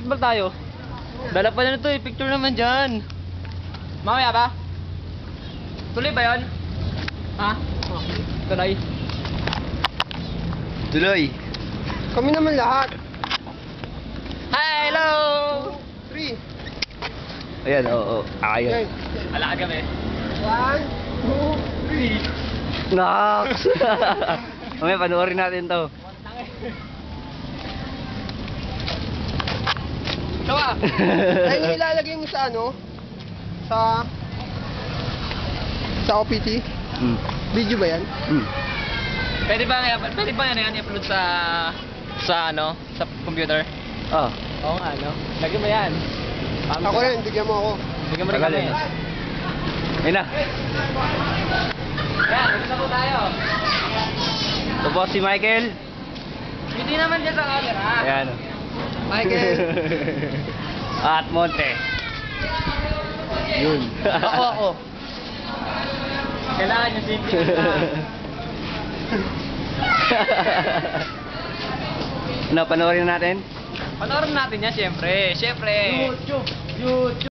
basketball tayo. Dala pa na ito eh, picture naman dyan. Mamaya ba? Tuloy ba yun? Ha? Tuloy. Tuloy. Kami naman lahat. Hi, hello! 3. Ayan, oo. Okay. Alakad kami. 1, 2, 3. Nox! Mamaya, panoorin natin to. Tawa! Ay, ilalagay mo sa ano? Sa OPT? Hmm. Video ba yan? Hmm. Pwede ba yan i-upload sa ano, sa computer? Oo. Oo nga, no? Lagyan mo yan. Ako rin, bigyan mo ako. Bigyan mo rin kami. Ayun na. Yan, ito na po tayo. Ito po si Michael. Hindi naman dyan sa camera. Ayan. Michael. At Monte. Yun. Ako. Kailangan yung simple na. Ano, panoorin natin? Panoorin natin yan, syempre. Syempre. YouTube.